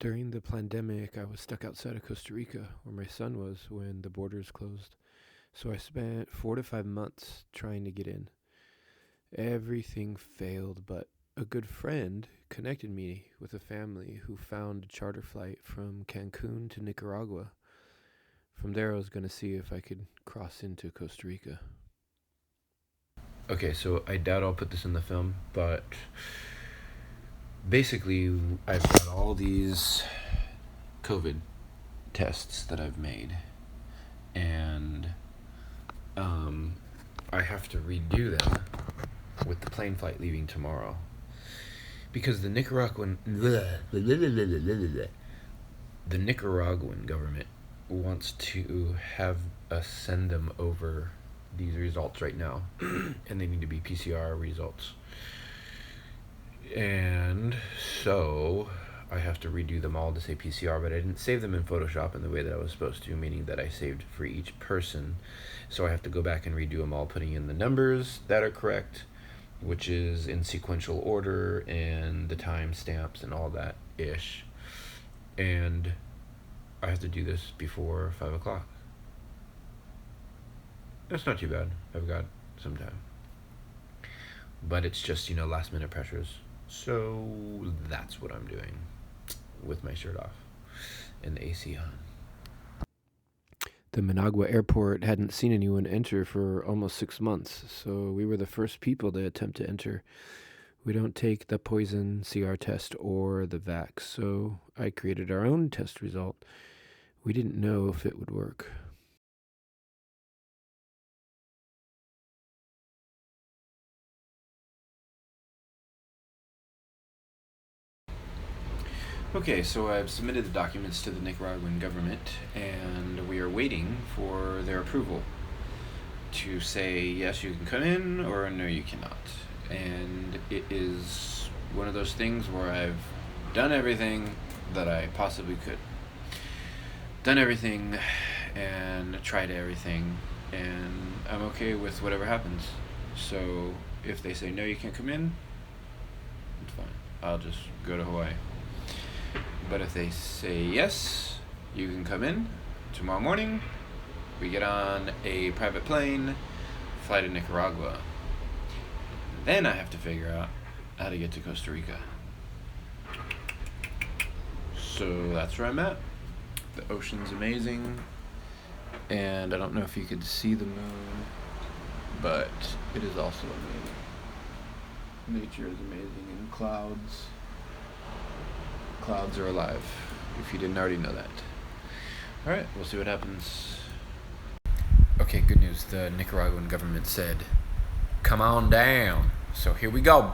During the pandemic, I was stuck outside of Costa Rica, where my son was when the borders closed. So I spent 4 to 5 months trying to get in. Everything failed, but a good friend connected me with a family who found a charter flight from Cancun to Nicaragua. From there, I was going to see if I could cross into Costa Rica. Okay, so I doubt I'll put this in the film, but basically, I've got all these COVID tests that I've made, and I have to redo them with the plane flight leaving tomorrow because the Nicaraguan government wants to have us send them over these results right now, and they need to be PCR results. And so I have to redo them all to say PCR, but I didn't save them in Photoshop in the way that I was supposed to, meaning that I saved for each person. So I have to go back and redo them all, putting in the numbers that are correct, which is in sequential order, and the time stamps and all that ish. And I have to do this before 5 o'clock. That's not too bad. I've got some time. But it's just, last minute pressures. So that's what I'm doing with my shirt off and the AC on. The Managua airport hadn't seen anyone enter for almost 6 months, so we were the first people to attempt to enter. We don't take the poison CR test or the vax, so I created our own test result. We didn't know if it would work. Okay, so I've submitted the documents to the Nicaraguan government, and we are waiting for their approval to say, yes, you can come in, or no, you cannot. And it is one of those things where I've done everything that I possibly could. Done everything and tried everything, and I'm okay with whatever happens. So if they say, no, you can't come in, it's fine. I'll just go to Hawaii. But if they say, yes, you can come in tomorrow morning, we get on a private plane, fly to Nicaragua. Then I have to figure out how to get to Costa Rica. So that's where I'm at. The ocean's amazing, and I don't know if you could see the moon, but it is also amazing. Nature is amazing, and clouds are alive, if you didn't already know that. Alright, we'll see what happens. Okay, good news. The Nicaraguan government said, come on down. So here we go.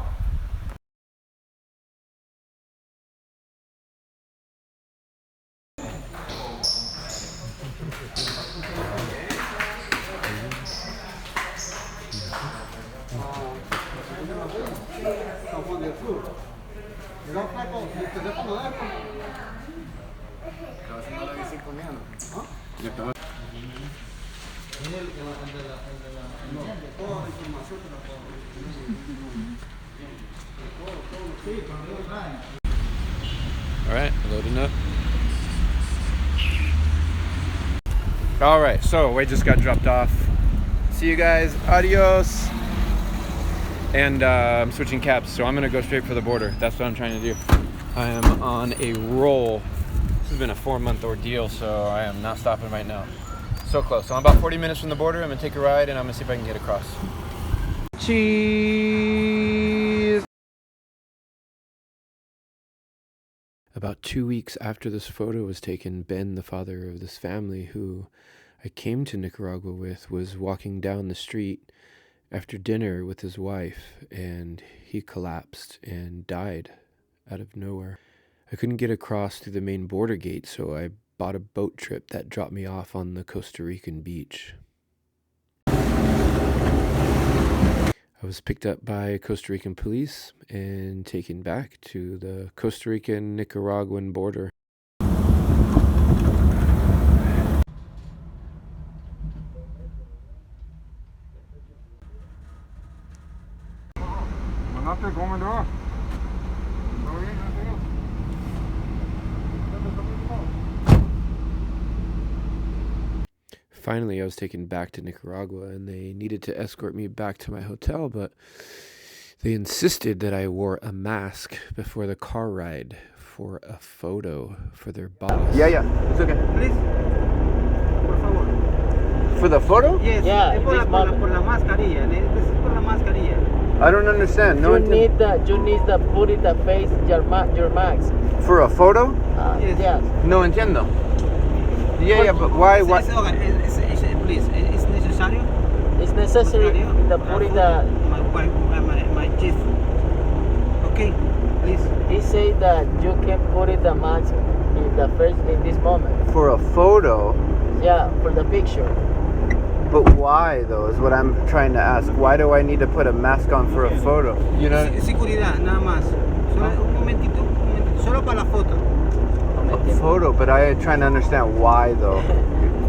Alright, loading up. Alright, so we just got dropped off. See you guys. Adios. And I'm switching cabs, so I'm going to go straight for the border. That's what I'm trying to do. I am on a roll. This has been a 4-month ordeal, so I am not stopping right now. So close. So I'm about 40 minutes from the border. I'm going to take a ride, and I'm going to see if I can get across. Cheese! About 2 weeks after this photo was taken, Ben, the father of this family who I came to Nicaragua with, was walking down the street after dinner with his wife, and he collapsed and died out of nowhere. I couldn't get across through the main border gate, so I bought a boat trip that dropped me off on the Costa Rican beach. I was picked up by Costa Rican police and taken back to the Costa Rican-Nicaraguan border. Finally, I was taken back to Nicaragua, and they needed to escort me back to my hotel, but they insisted that I wore a mask before the car ride for a photo for their boss. Yeah, it's okay. Please, por favor. For the photo? Yes, Yeah, es por this la moment. mascarilla. This is por la mascarilla. I don't understand. No, You need the put it the face your mask. for a photo? Yes. Yes. No entiendo. Yeah, but why? Okay, please, it's necessary. It's necessary to put it the. My chief. Okay, please. He said that you can put it the mask in the first in this moment. For a photo? Yeah, for the picture. But why, though, is what I'm trying to ask. Why do I need to put a mask on for a photo? You know? Seguridad, nada más. Un momentito, solo para la foto. A photo, but I'm trying to understand why, though.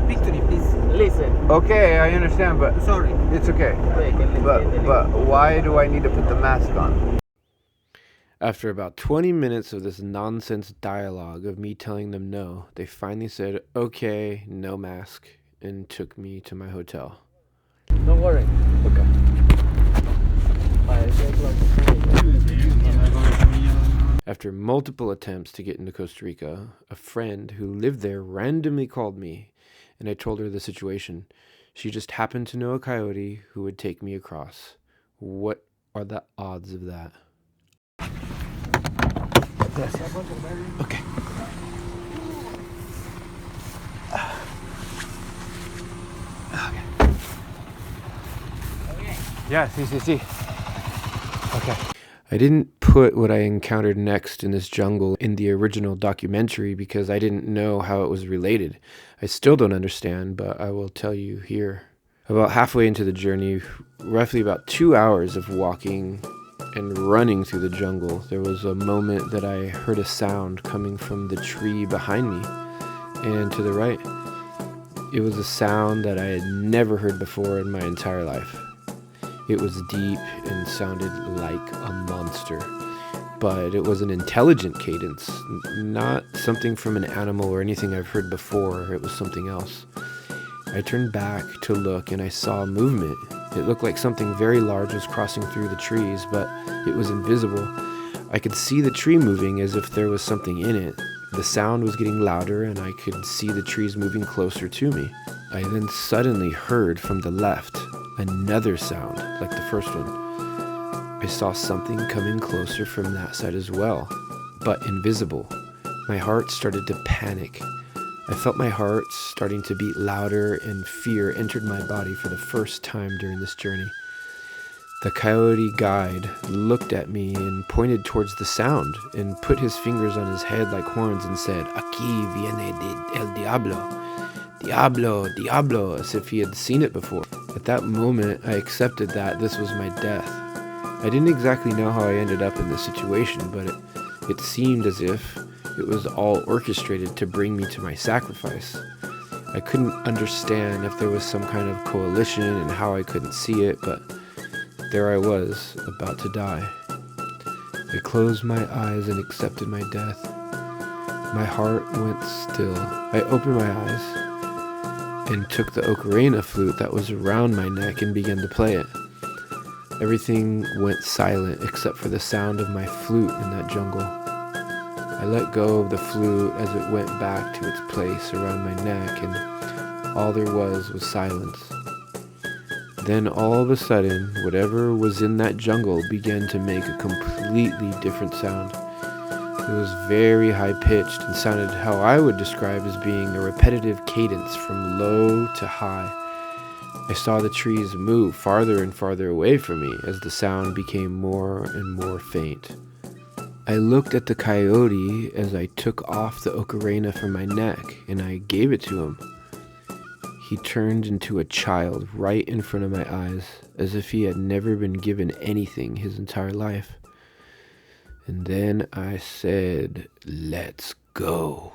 Victory, please. Listen. Okay, I understand, but Sorry. it's okay. But why do I need to put the mask on? After about 20 minutes of this nonsense dialogue of me telling them no, they finally said, okay, no mask, and took me to my hotel. Don't worry. Okay. After multiple attempts to get into Costa Rica, a friend who lived there randomly called me, and I told her the situation. She just happened to know a coyote who would take me across. What are the odds of that? Okay. Yeah, sí. Okay. I didn't put what I encountered next in this jungle in the original documentary because I didn't know how it was related. I still don't understand, but I will tell you here. About halfway into the journey, roughly about 2 hours of walking and running through the jungle, there was a moment that I heard a sound coming from the tree behind me and to the right. It was a sound that I had never heard before in my entire life. It was deep and sounded like a monster, but it was an intelligent cadence, not something from an animal or anything I've heard before. It was something else. I turned back to look and I saw movement. It looked like something very large was crossing through the trees, but it was invisible. I could see the tree moving as if there was something in it. The sound was getting louder and I could see the trees moving closer to me. I then suddenly heard from the left another sound like the first one. I saw something coming closer from that side as well, but invisible. My heart started to panic. I felt my heart starting to beat louder and fear entered my body for the first time during this journey. The coyote guide looked at me and pointed towards the sound and put his fingers on his head like horns and said, "Aquí viene el diablo. Diablo, diablo," as if he had seen it before. At that moment, I accepted that this was my death. I didn't exactly know how I ended up in this situation, but it seemed as if it was all orchestrated to bring me to my sacrifice. I couldn't understand if there was some kind of coalition and how I couldn't see it, but there I was, about to die. I closed my eyes and accepted my death. My heart went still. I opened my eyes and took the ocarina flute that was around my neck and began to play it. Everything went silent except for the sound of my flute in that jungle. I let go of the flute as it went back to its place around my neck, and all there was silence. Then all of a sudden, whatever was in that jungle began to make a completely different sound. It was very high-pitched and sounded how I would describe as being a repetitive cadence from low to high. I saw the trees move farther and farther away from me as the sound became more and more faint. I looked at the coyote as I took off the ocarina from my neck and I gave it to him. He turned into a child right in front of my eyes, as if he had never been given anything his entire life. And then I said, "Let's go."